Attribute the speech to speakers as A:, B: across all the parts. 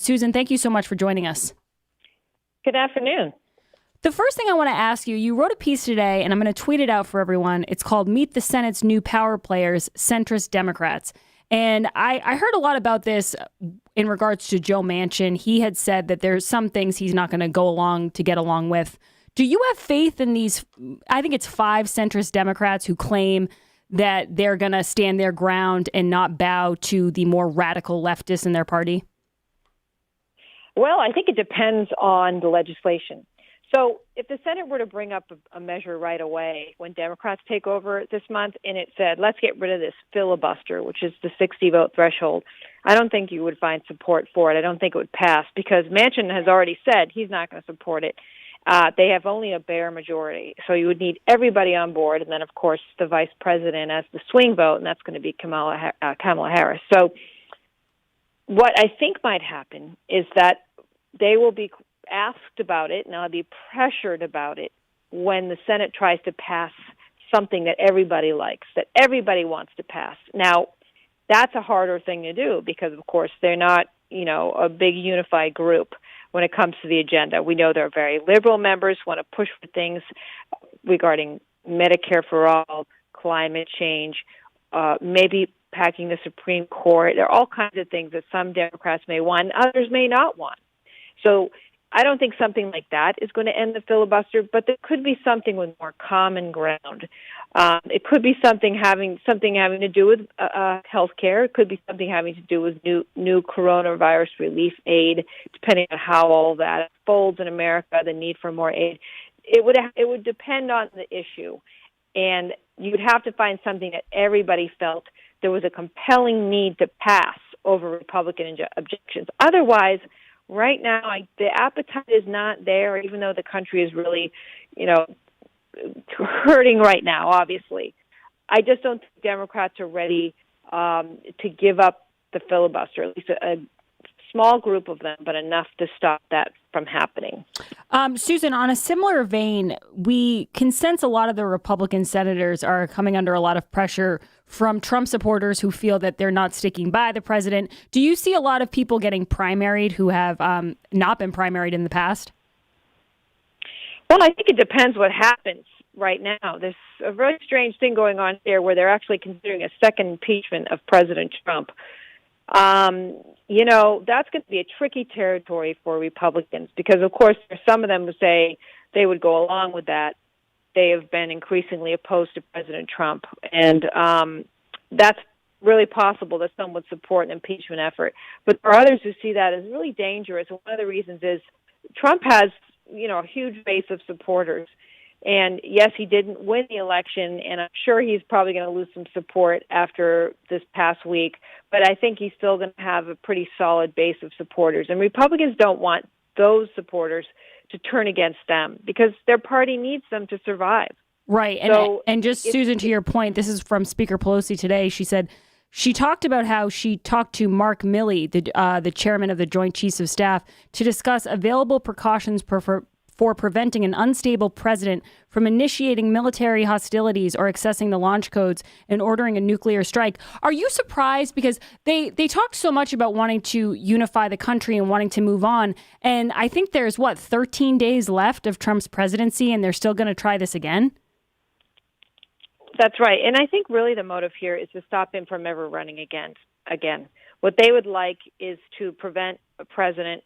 A: Susan, thank you so much for joining us.
B: Good afternoon.
A: The first thing I want to ask you, you wrote a piece today, and I'm going to tweet it out for everyone. It's called Meet the Senate's New Power Players, Centrist Democrats. And I heard a lot about this in regards to Joe Manchin. He had said that there's some things he's not going to go along to get along with. Do you have faith in these, I think it's 5 centrist Democrats who claim that they're going to stand their ground and not bow to the more radical leftists in their party?
B: Well, I think it depends on the legislation. So if the Senate were to bring up a measure right away when Democrats take over this month and it said, let's get rid of this filibuster, which is the 60-vote threshold, I don't think you would find support for it. I don't think it would pass because Manchin has already said he's not going to support it. They have only a bare majority, so you would need everybody on board, and then, of course, the vice president as the swing vote, and that's going to be Kamala Harris. So what I think might happen is that they will be asked about it, and they'll be pressured about it when the Senate tries to pass something that everybody likes, that everybody wants to pass. Now, that's a harder thing to do because, of course, they're not, a big unified group when it comes to the agenda. We know there are very liberal members who want to push for things regarding Medicare for all, climate change, maybe packing the Supreme Court. There are all kinds of things that some Democrats may want and others may not want. So I don't think something like that is going to end the filibuster, but there could be something with more common ground. It could be something having to do with health care. It could be something having to do with new coronavirus relief aid, depending on how all of that unfolds in America, the need for more aid. It would depend on the issue, and you would have to find something that everybody felt there was a compelling need to pass over Republican objections. Otherwise, right now, the appetite is not there, even though the country is really, hurting right now, obviously. I just don't think Democrats are ready to give up the filibuster, at least a small group of them, but enough to stop that from happening.
A: Susan, on a similar vein, we can sense a lot of the Republican senators are coming under a lot of pressure from Trump supporters who feel that they're not sticking by the president. Do you see a lot of people getting primaried who have not been primaried in the past?
B: Well, I think it depends what happens right now. There's a very strange thing going on here where they're actually considering a second impeachment of President Trump. That's going to be a tricky territory for Republicans because, of course, there's some of them who say they would go along with that. They have been increasingly opposed to President Trump, and that's really possible that some would support an impeachment effort. But there are others who see that as really dangerous. And one of the reasons is Trump has, a huge base of supporters. And yes, he didn't win the election, and I'm sure he's probably going to lose some support after this past week. But I think he's still going to have a pretty solid base of supporters. And Republicans don't want those supporters to turn against them because their party needs them to survive.
A: Right. And just, Susan, to your point, this is from Speaker Pelosi today. She said she talked about how she talked to Mark Milley, the chairman of the Joint Chiefs of Staff, to discuss available precautions for preventing an unstable president from initiating military hostilities or accessing the launch codes and ordering a nuclear strike. Are you surprised? Because they talked so much about wanting to unify the country and wanting to move on. And I think there's, 13 days left of Trump's presidency, and they're still going to try this again?
B: That's right. And I think really the motive here is to stop him from ever running again. What they would like is to prevent President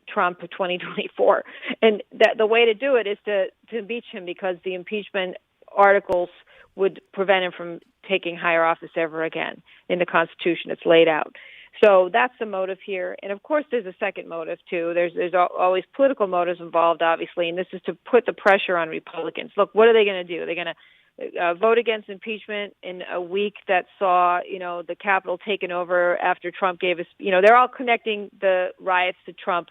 B: Trump of 2024. And that the way to do it is to impeach him because the impeachment articles would prevent him from taking higher office ever again in the Constitution. It's laid out. So that's the motive here. And of course, there's a second motive too. There's always political motives involved, obviously, and this is to put the pressure on Republicans. Look, what are they going to do? They're going to vote against impeachment in a week that saw, the Capitol taken over after Trump gave us, they're all connecting the riots to Trump.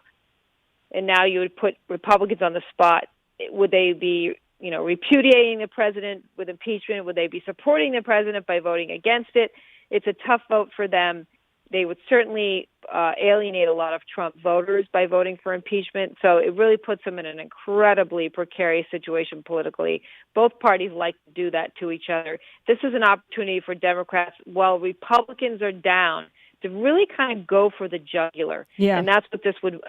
B: And now you would put Republicans on the spot. Would they be, repudiating the president with impeachment? Would they be supporting the president by voting against it? It's a tough vote for them. They would certainly alienate a lot of Trump voters by voting for impeachment. So it really puts them in an incredibly precarious situation politically. Both parties like to do that to each other. This is an opportunity for Democrats, while Republicans are down, to really kind of go for the jugular.
A: Yeah.
B: And that's what this would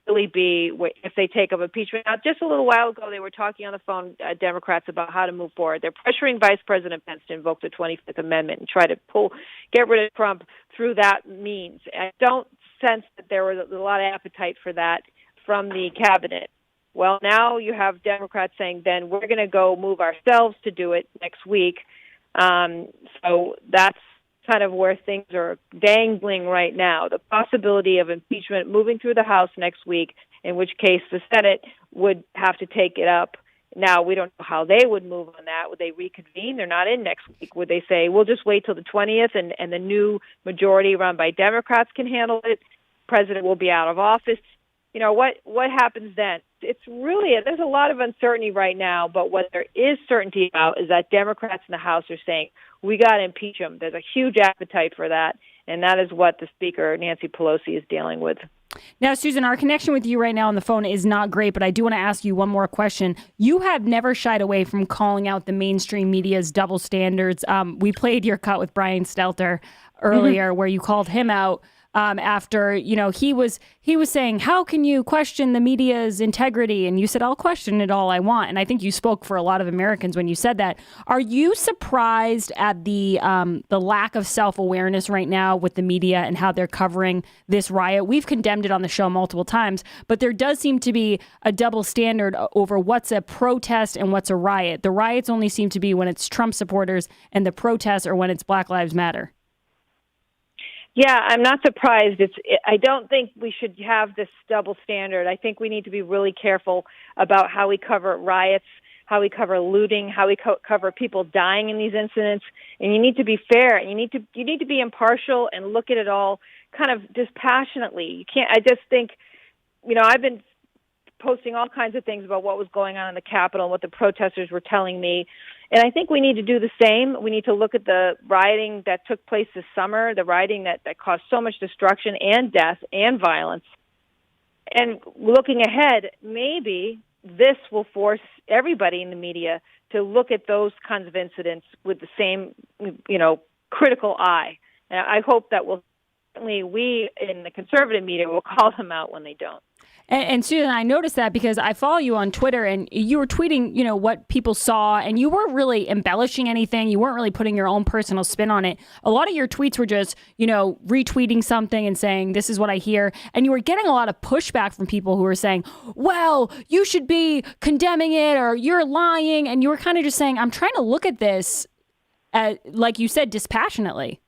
B: really be if they take up impeachment. Now, just a little while ago, they were talking on the phone, Democrats, about how to move forward. They're pressuring Vice President Pence to invoke the 25th Amendment and try to get rid of Trump through that means. I don't sense that there was a lot of appetite for that from the cabinet. Well, now you have Democrats saying, then we're going to go move ourselves to do it next week. So that's kind of where things are dangling right now. The possibility of impeachment moving through the House next week, in which case the Senate would have to take it up. Now, we don't know how they would move on that. Would they reconvene? They're not in next week. Would they say, we'll just wait till the 20th and the new majority run by Democrats can handle it? President will be out of office. You know, what happens then? It's really, there's a lot of uncertainty right now, but what there is certainty about is that Democrats in the House are saying, we got to impeach him. There's a huge appetite for that, and that is what the Speaker, Nancy Pelosi, is dealing with.
A: Now, Susan, our connection with you right now on the phone is not great, but I do want to ask you one more question. You have never shied away from calling out the mainstream media's double standards. We played your cut with Brian Stelter earlier where you called him out after, he was saying, how can you question the media's integrity? And you said, I'll question it all I want. And I think you spoke for a lot of Americans when you said that. Are you surprised at the lack of self-awareness right now with the media and how they're covering this riot? We've condemned it on the show multiple times, but there does seem to be a double standard over what's a protest and what's a riot. The riots only seem to be when it's Trump supporters, and the protests are when it's Black Lives Matter.
B: Yeah, I'm not surprised. I don't think we should have this double standard. I think we need to be really careful about how we cover riots, how we cover looting, how we cover people dying in these incidents. And you need to be fair, and you need to be impartial and look at it all kind of dispassionately. You can't. I just think, I've been posting all kinds of things about what was going on in the Capitol, what the protesters were telling me. And I think we need to do the same. We need to look at the rioting that took place this summer, the rioting that caused so much destruction and death and violence. And looking ahead, maybe this will force everybody in the media to look at those kinds of incidents with the same, critical eye. And I hope that we in the conservative media will call them out when they don't.
A: And Susan, I noticed that because I follow you on Twitter, and you were tweeting, what people saw, and you weren't really embellishing anything. You weren't really putting your own personal spin on it. A lot of your tweets were just, retweeting something and saying, this is what I hear. And you were getting a lot of pushback from people who were saying, well, you should be condemning it, or you're lying. And you were kind of just saying, I'm trying to look at this, like you said, dispassionately.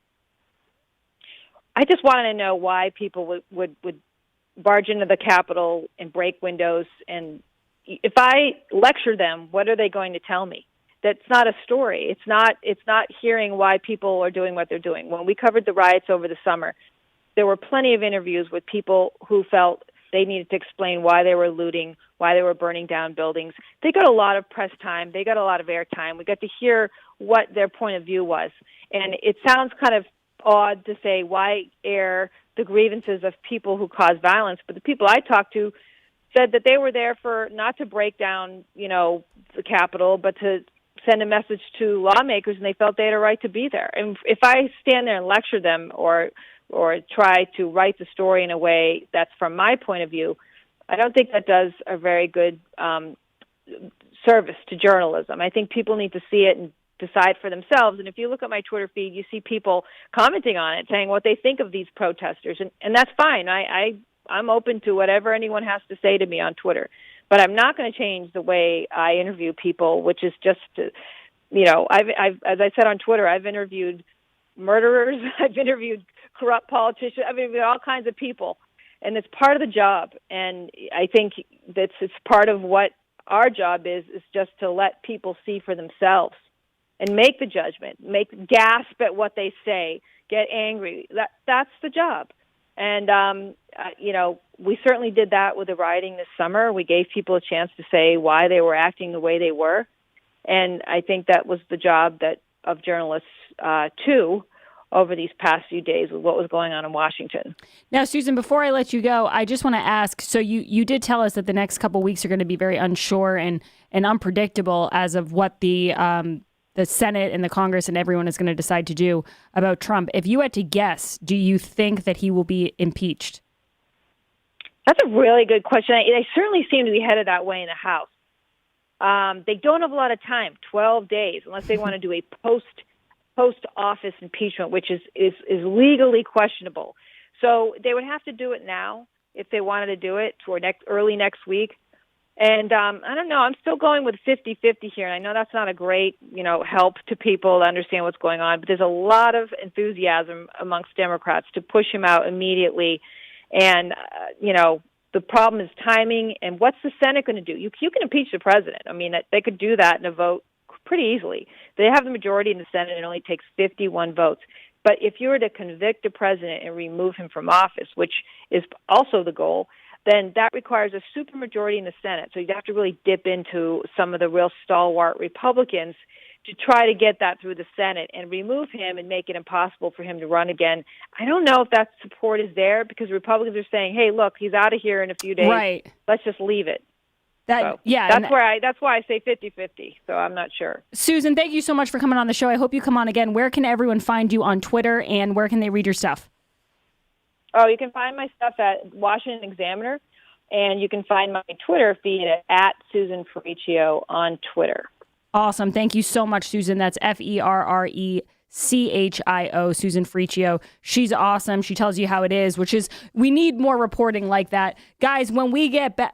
B: I just wanted to know why people would barge into the Capitol and break windows. And if I lecture them, what are they going to tell me? That's not a story. It's not hearing why people are doing what they're doing. When we covered the riots over the summer, there were plenty of interviews with people who felt they needed to explain why they were looting, why they were burning down buildings. They got a lot of press time. They got a lot of airtime. We got to hear what their point of view was. And it sounds kind of odd to say, why air the grievances of people who cause violence? But the people I talked to said that they were there not to break down, the Capitol, but to send a message to lawmakers, and they felt they had a right to be there. And if I stand there and lecture them or try to write the story in a way that's from my point of view, I don't think that does a very good service to journalism. I think people need to see it and decide for themselves. And if you look at my Twitter feed, you see people commenting on it, saying what they think of these protesters. And that's fine. I'm open to whatever anyone has to say to me on Twitter. But I'm not going to change the way I interview people, which is just, I've as I said on Twitter, I've interviewed murderers, I've interviewed corrupt politicians, I've interviewed all kinds of people. And it's part of the job. And I think it's part of what our job is just to let people see for themselves and make the judgment, gasp at what they say, get angry. That's the job. And, we certainly did that with the rioting this summer. We gave people a chance to say why they were acting the way they were. And I think that was the job of journalists, too, over these past few days with what was going on in Washington.
A: Now, Susan, before I let you go, I just want to ask, so you did tell us that the next couple of weeks are going to be very unsure and unpredictable as of what the the Senate and the Congress and everyone is going to decide to do about Trump. If you had to guess, do you think that he will be impeached?
B: That's a really good question. They certainly seem to be headed that way in the House. They don't have a lot of time, 12 days, unless they want to do a post-office impeachment, which is legally questionable. So they would have to do it now if they wanted to do it toward early next week. And I don't know. I'm still going with 50-50 here. And I know that's not a great, help to people to understand what's going on. But there's a lot of enthusiasm amongst Democrats to push him out immediately. And, the problem is timing. And what's the Senate going to do? You can impeach the president. I mean, they could do that in a vote pretty easily. They have the majority in the Senate. It only takes 51 votes. But if you were to convict a president and remove him from office, which is also the goal, then that requires a supermajority in the Senate. So you'd have to really dip into some of the real stalwart Republicans to try to get that through the Senate and remove him and make it impossible for him to run again. I don't know if that support is there because Republicans are saying, hey, look, he's out of here in a few days.
A: Right.
B: Let's just leave it. That's why I say 50-50. So I'm not sure.
A: Susan, thank you so much for coming on the show. I hope you come on again. Where can everyone find you on Twitter and where can they read your stuff?
B: Oh, you can find my stuff at Washington Examiner, and you can find my Twitter feed at Susan Ferrechio on Twitter.
A: Awesome. Thank you so much, Susan. That's Ferrechio, Susan Ferrechio. She's awesome. She tells you how it is, which is we need more reporting like that. Guys, when we get back,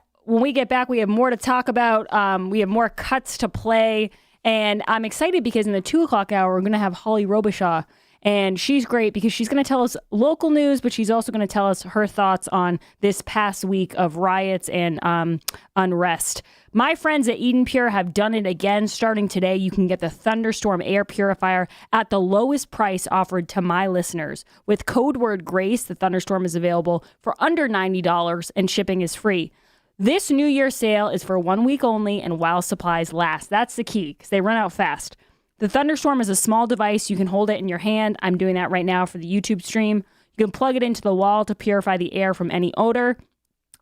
A: we have more to talk about. We have more cuts to play. And I'm excited because in the 2 o'clock hour, we're going to have Holly Robichaud. And she's great because she's going to tell us local news, but she's also going to tell us her thoughts on this past week of riots and unrest. My friends at Eden Pure have done it again. Starting today, you can get the Thunderstorm air purifier at the lowest price offered to my listeners. With code word GRACE, the Thunderstorm is available for under $90 and shipping is free. This New Year sale is for 1 week only and while supplies last. That's the key because they run out fast. The Thunderstorm is a small device. You can hold it in your hand. I'm doing that right now for the YouTube stream. You can plug it into the wall to purify the air from any odor.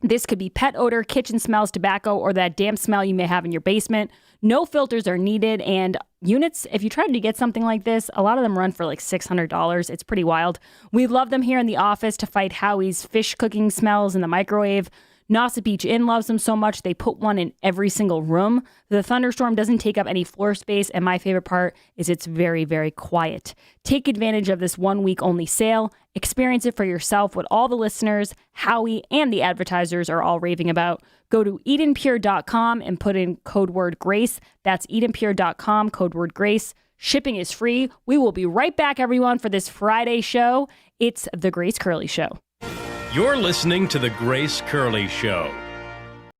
A: This could be pet odor, kitchen smells, tobacco, or that damp smell you may have in your basement. No filters are needed. And units, if you tried to get something like this, a lot of them run for like $600. It's pretty wild. We love them here in the office to fight Howie's fish cooking smells in the microwave. Nauset Beach Inn loves them so much they put one in every single room. The Thunderstorm doesn't take up any floor space, and my favorite part is it's very, very quiet. Take advantage of this 1 week only sale. Experience it for yourself what all the listeners, Howie, and the advertisers are all raving about. Go to EdenPure.com and put in code word GRACE. That's EdenPure.com, code word GRACE. Shipping is free. We will be right back, everyone, for this Friday show. It's The Grace Curley Show.
C: You're listening to The Grace Curley Show.